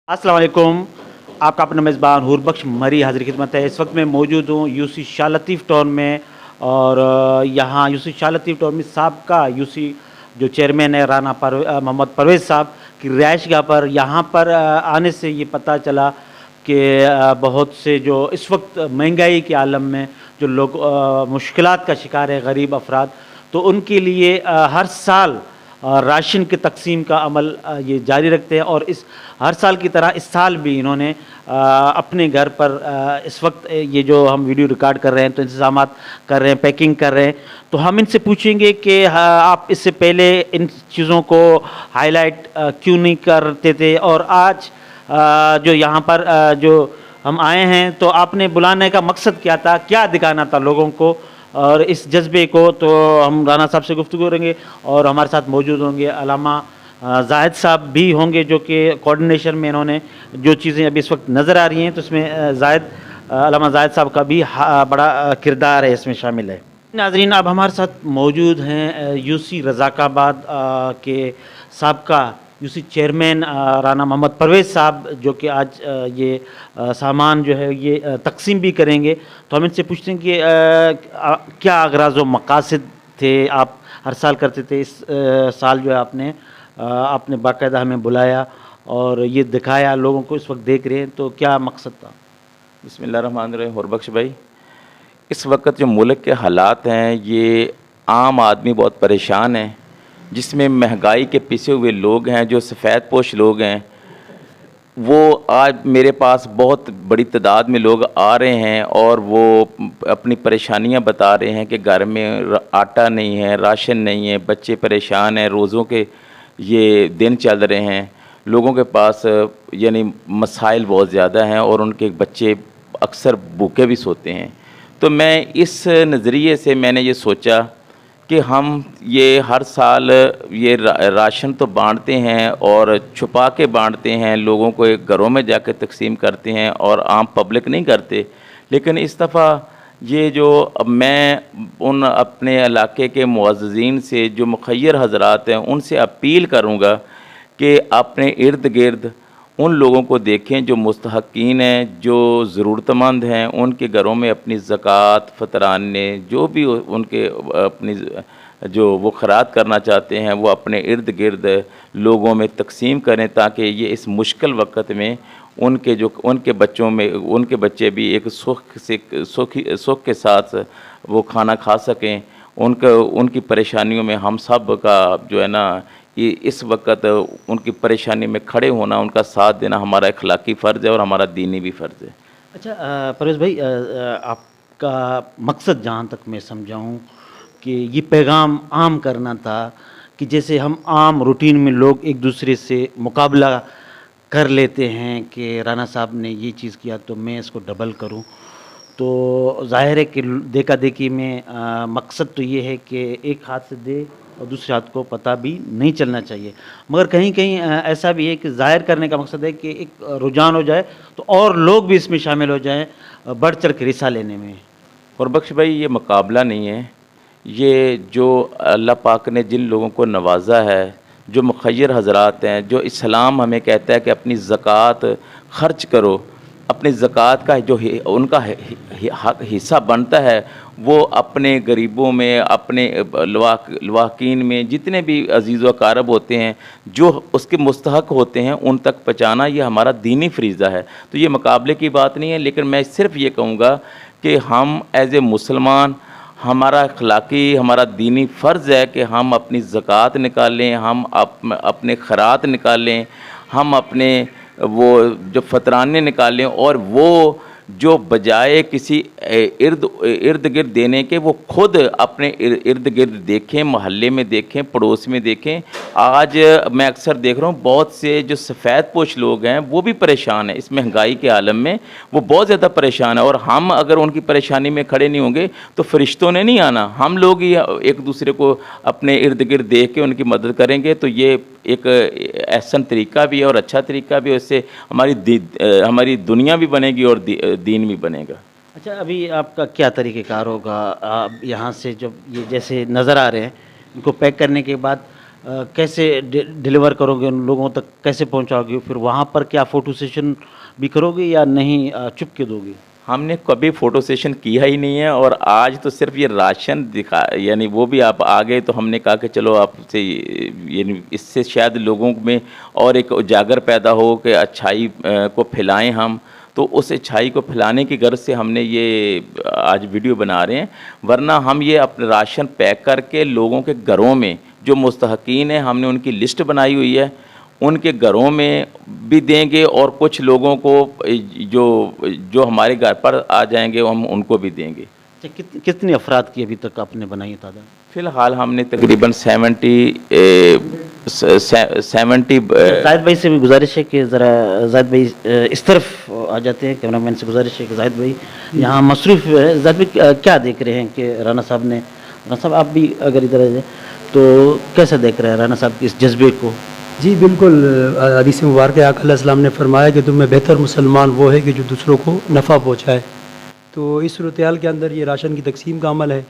अस्सलाम वालेकुम। आपका अपना मेज़बान हुरबख्श मरी हाज़िर खिदमत है। इस वक्त मैं मौजूद हूँ यूसी शाह लतीफ़ टाउन में और यहाँ यूसी शाह लतीफ़ टाउन में साबका यूसी जो चेयरमैन है मोहम्मद परवेज़ साहब की रिहाइशगाह पर यहाँ पर आने से ये पता चला कि बहुत से जो इस वक्त महंगाई के आलम में जो लोग मुश्किलात का शिकार है, गरीब अफ़राद, तो उनके लिए हर साल राशन की तक़सीम का अमल ये जारी रखते हैं और इस हर साल की तरह इस साल भी इन्होंने अपने घर पर इस वक्त ये जो हम वीडियो रिकॉर्ड कर रहे हैं तो इंतज़ामात कर रहे हैं, पैकिंग कर रहे हैं। तो हम इनसे पूछेंगे कि आप इससे पहले इन चीज़ों को हाईलाइट क्यों नहीं करते थे और आज जो यहाँ पर जो हम आए हैं तो आपने बुलाने का मकसद क्या था, क्या दिखाना था लोगों को और इस जज्बे को। तो हम राना साहब से गुफ्तगू करेंगे और हमारे साथ मौजूद होंगे अलामा जाहिद साहब भी होंगे जो कि कोऑर्डिनेशन में इन्होंने जो चीज़ें अभी इस वक्त नज़र आ रही हैं तो इसमें अलामा जाहिद साहब का भी बड़ा किरदार है, इसमें शामिल है। नाज़रीन, अब हमारे साथ मौजूद हैं यूसी रज़ाकाबाद के साबका यूसी चेयरमैन राना मोहम्मद परवेज़ साहब जो कि आज ये सामान जो है ये तकसीम भी करेंगे। तो हम इनसे पूछते हैं कि क्या अगराज़ व मकासद थे, आप हर साल करते थे, इस साल जो है आपने बाकायदा हमें बुलाया और ये दिखाया, लोगों को इस वक्त देख रहे हैं, तो क्या मकसद था? बिस्मिल्लाहिर्रहमानिर्रहीम। हुरबख्श भाई, इस वक्त जो मुल्क के हालात हैं ये आम आदमी बहुत परेशान है, जिसमें महंगाई के पिसे हुए लोग हैं, जो सफ़ेद पोश लोग हैं, वो आज मेरे पास बहुत बड़ी तादाद में लोग आ रहे हैं और वो अपनी परेशानियां बता रहे हैं कि घर में आटा नहीं है, राशन नहीं है, बच्चे परेशान हैं, रोज़ों के ये दिन चल रहे हैं, लोगों के पास यानी मसाइल बहुत ज़्यादा हैं और उनके बच्चे अक्सर भूखे भी सोते हैं। तो मैं इस नज़रिए से मैंने ये सोचा कि हम ये हर साल ये राशन तो बांटते हैं और छुपा के बांटते हैं, लोगों को एक घरों में जाकर तकसीम करते हैं और आम पब्लिक नहीं करते। लेकिन इस दफ़ा ये जो मैं उन अपने इलाके के मुअज़्ज़िज़ीन से जो मुखय्यर हज़रात हैं उनसे अपील करूँगा कि अपने इर्द गिर्द उन लोगों को देखें जो मुस्तहक़ीन हैं, जो ज़रूरतमंद हैं, उनके घरों में अपनी ज़कात, फ़तराने जो भी उनके अपनी जो वो ख़ैरात करना चाहते हैं वो अपने इर्द गिर्द लोगों में तकसीम करें, ताकि ये इस मुश्किल वक़्त में उनके बच्चों में उनके बच्चे भी एक सुख के साथ वो खाना खा सकें। उनकी परेशानियों में हम सब का जो है ना कि इस वक्त उनकी परेशानी में खड़े होना, उनका साथ देना हमारा अखलाकी फ़र्ज़ है और हमारा दीनी भी फ़र्ज़ है। अच्छा परवेज़ भाई, आपका मकसद जहाँ तक मैं समझाऊँ कि ये पैगाम आम करना था कि जैसे हम आम रूटीन में लोग एक दूसरे से मुकाबला कर लेते हैं कि राना साहब ने ये चीज़ किया तो मैं इसको डबल करूं, तो ज़ाहिर है कि देखा देखी में मकसद तो ये है कि एक हाथ से दे और दूसरे हाथ को पता भी नहीं चलना चाहिए। मगर कहीं कहीं ऐसा भी है कि ज़ाहिर करने का मकसद है कि एक रुझान हो जाए तो और लोग भी इसमें शामिल हो जाएं, बढ़ चढ़ के हिस्सा लेने में। और बख्श भाई, ये मुकाबला नहीं है, ये जो अल्लाह पाक ने जिन लोगों को नवाजा है, जो मुखय्यर हज़रात हैं, जो इस्लाम हमें कहता है कि अपनी ज़कात ख़र्च करो, अपनी ज़कात का जो उनका हिस्सा बनता है वो अपने गरीबों में, अपने लवाकीन में, जितने भी अज़ीज़ व अकारब होते हैं जो उसके मुस्तहक़ होते हैं उन तक पहुँचाना, ये हमारा दीनी फ़रीज़ा है। तो ये मुकाबले की बात नहीं है, लेकिन मैं सिर्फ़ ये कहूँगा कि हम एज़ ए मुसलमान, हमारा अखलाकी, हमारा दीनी फ़र्ज़ है कि हम अपनी ज़कात निकालें, हम अपने खैरात निकालें, हम अपने वो जो फ़तराने निकालें और वो जो बजाय किसी इर्द गिर्द देने के वो खुद अपने इर्द गिर्द देखें, मोहल्ले में देखें, पड़ोस में देखें। आज मैं अक्सर देख रहा हूँ बहुत से जो सफ़ेद पोश लोग हैं वो भी परेशान हैं, इस महंगाई के आलम में वो बहुत ज़्यादा परेशान है और हम अगर उनकी परेशानी में खड़े नहीं होंगे तो फ़रिश्तों ने नहीं आना, हम लोग ही एक दूसरे को अपने इर्द गिर्द देख के उनकी मदद करेंगे। तो ये एक एहसन तरीका भी है और अच्छा तरीका भी है, इससे हमारी दुनिया भी बनेगी और दीन भी बनेगा। अच्छा, अभी आपका क्या तरीक़ेकार होगा? आप यहाँ से जब ये जैसे नज़र आ रहे हैं, इनको पैक करने के बाद कैसे डिलीवर करोगे उन लोगों तक, कैसे पहुंचाओगे? फिर वहाँ पर क्या फ़ोटो सेशन भी करोगे या नहीं, चुप के दोगे? हमने कभी फ़ोटो सेशन किया ही नहीं है, और आज तो सिर्फ ये राशन दिखा, यानी वो भी आप आ गए तो हमने कहा कि चलो आपसे, यानी इससे शायद लोगों में और एक उजागर पैदा हो कि अच्छाई को फैलाएं हम, तो उस अच्छाई को फैलाने की गर्ज से हमने ये आज वीडियो बना रहे हैं। वरना हम ये अपने राशन पैक करके लोगों के घरों में, जो मुस्तहकीन हैं, हमने उनकी लिस्ट बनाई हुई है, उनके घरों में भी देंगे, और कुछ लोगों को जो जो हमारे घर पर आ जाएंगे हम उनको भी देंगे। अच्छा, कितने अफराद की अभी तक आपने बनाई है तादाद? फ़िलहाल हमने तकरीबन 70 जाहिद भाई से भी गुजारिश है कि ज़रा जाहिद भाई इस तरफ आ जाते हैं, कैमरामैन से गुजारिश है कि जाहिद भाई यहाँ मसरूफ़ है। जाहिद भाई क्या देख रहे हैं कि राना साहब ने, राना साहब आप भी अगर इधर आ जाए तो कैसा देख रहे हैं राना साहब के इस जज्बे को? जी बिल्कुल, हदीस मुबारक आका अलैहिस्सलाम ने फरमाया कि तुम में बेहतर मुसलमान वो है कि जो दूसरों को नफ़ा पहुँचाए। तो इस सूरत-ए-हाल के अंदर ये राशन की तकसीम का अमल है,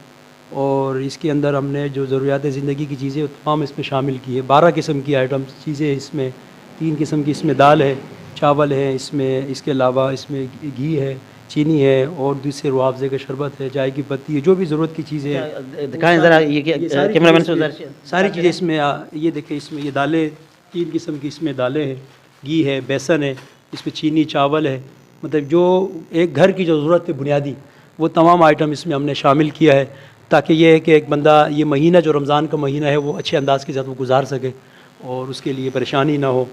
और इसके अंदर हमने जो ज़रूरियात ज़िंदगी की चीज़ें तमाम इसमें शामिल की है। 12 किस्म की आइटम्स चीज़ें इसमें, 3 किस्म की इसमें दाल है, चावल है इसमें, इसके अलावा इसमें घी है, चीनी है, और दूसरे रुआवज़े का शरबत है, चाय की पत्ती है, जो भी ज़रूरत की चीज़ें हैं दिखाएं ज़रा, ये कैमरामैन से गुजारिश है। सारी चीज़ें इसमें ये देखें, इसमें ये दालें, 3 किस्म की इसमें दालें हैं, घी है, बेसन है, इसमें चीनी, चावल है, मतलब जो एक घर की जो ज़रूरत है बुनियादी, वो तमाम आइटम इसमें हमने शामिल किया है, ताकि ये है कि एक बंदा ये महीना जो रमज़ान का महीना है वो अच्छे अंदाज़ के साथ वो गुजार सके और उसके लिए परेशानी ना हो।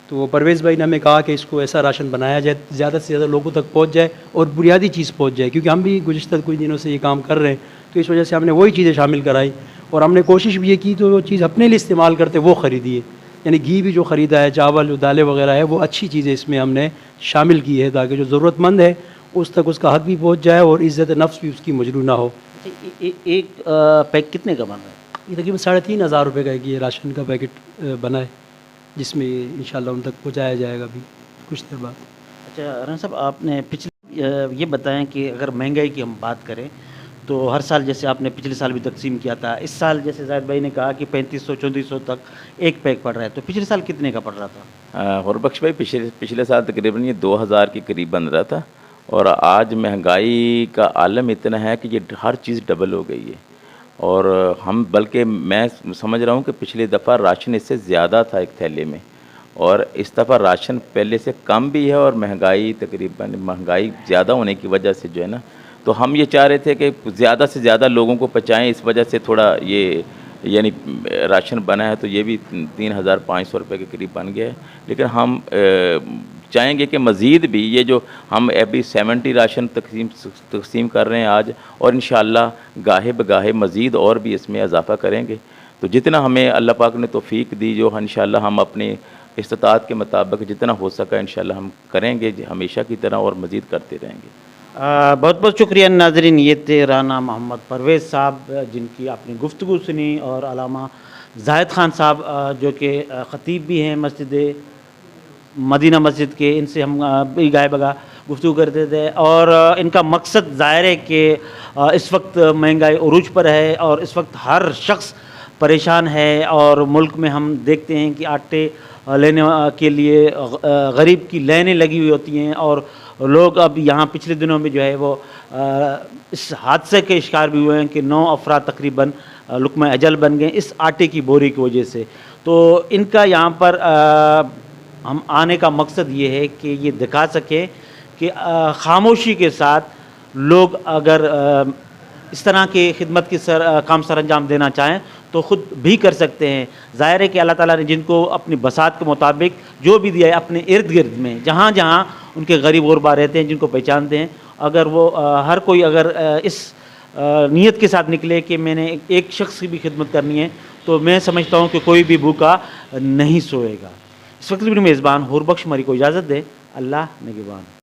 तो परवेज़ भाई ने हमें कहा कि इसको ऐसा राशन बनाया जाए, ज़्यादा से ज़्यादा लोगों तक पहुँच जाए और बुनियादी चीज़ पहुँच जाए, क्योंकि हम भी गुज़िश्ता कुछ दिनों से ये काम कर रहे हैं, तो इस वजह से हमने वही चीज़ें शामिल कराई, और हमने कोशिश भी ये की तो वो चीज़ अपने लिए इस्तेमाल करते वो ख़रीदी है, यानी घी भी जो ख़रीदा है, चावल जो दालें वगैरह है, वो अच्छी चीज़ें इसमें हमने शामिल की है, ताकि जो ज़रूरतमंद है उस तक उसका हक़ भी पहुँच जाए और इज़्ज़त नफ्स भी उसकी मजरू ना हो। एक पैक कितने का बन रहा है? ये तकरीबन 3500 रुपये का ये राशन का पैकेट बना है, जिसमें इंशाल्लाह उन तक पहुँचाया जाएगा अभी कुछ देर बाद। अच्छा राना साहब, आपने पिछले ये बताएं कि अगर महंगाई की हम बात करें तो हर साल जैसे आपने पिछले साल भी तकसीम किया था, इस साल जैसे जाहिद भाई ने कहा कि 3500-3400 तक एक पैक पड़ रहा है, तो पिछले साल कितने का पड़ रहा था? हुरबख्श भाई, पिछले साल तकरीबन ये 2000 के करीब बन रहा था, और आज महंगाई का आलम इतना है कि ये हर चीज़ डबल हो गई है, और हम बल्कि मैं समझ रहा हूँ कि पिछली दफ़ा राशन इससे ज़्यादा था एक थैले में, और इस दफ़ा राशन पहले से कम भी है, और महंगाई ज़्यादा होने की वजह से जो है ना, तो हम ये चाह रहे थे कि ज़्यादा से ज़्यादा लोगों को पहुँचाएँ, इस वजह से थोड़ा ये यानी राशन बना है, तो ये भी 3500 रुपये के करीब बन गया है। लेकिन हम चाहेंगे कि मज़ीद भी ये जो हम अभी 70 राशन तकसीम कर रहे हैं आज, और इंशाअल्लाह गाहे बगाहे मज़ीद और भी इसमें इजाफ़ा करेंगे। तो जितना हमें अल्लाह पाक ने तौफ़ीक दी, जो इंशाअल्लाह हम अपने इस्तिताअत के मुताबिक जितना हो सका इंशाअल्लाह हम करेंगे, हमेशा की तरह, और मज़ीद करते रहेंगे। बहुत बहुत शुक्रिया नाज़रीन, ये थे राना मोहम्मद परवेज़ साहब जिनकी आपने गुफ्तगू सुनी, और अलामा जाहिद ख़ान साहब जो कि ख़तीब भी हैं मस्जिद मदीना मस्जिद के, इनसे हम भी गाय बगा गुफ्तगू करते थे, और इनका मकसद ज़ाहिर है कि इस वक्त महंगाई उरूज पर है और इस वक्त हर शख्स परेशान है, और मुल्क में हम देखते हैं कि आटे लेने के लिए गरीब की लाइनें लगी हुई होती हैं, और लोग अब यहाँ पिछले दिनों में जो है वो इस हादसे के शिकार भी हुए हैं कि 9 अफराद तकरीबन लुक़्मा अजल बन गए इस आटे की बोरी की वजह से। तो इनका यहाँ पर हम आने का मकसद ये है कि ये दिखा सके कि खामोशी के साथ लोग अगर इस तरह की खिदमत की काम सर अंजाम देना चाहें तो ख़ुद भी कर सकते हैं। ज़ाहिर है कि अल्लाह ताला ने जिनको अपनी बसात के मुताबिक जो भी दिया है अपने इर्द गिर्द में, जहाँ जहाँ उनके गरीब गुरबा रहते हैं, जिनको पहचानते हैं, अगर वो हर कोई अगर इस नीयत के साथ निकले कि मैंने एक शख्स की भी खिदमत करनी है, तो मैं समझता हूँ कि कोई भी भूखा नहीं सोएगा। इस वक्त मेरी मेज़बान हुरबख्श मरी को इजाज़त दे। अल्लाह निगहबान।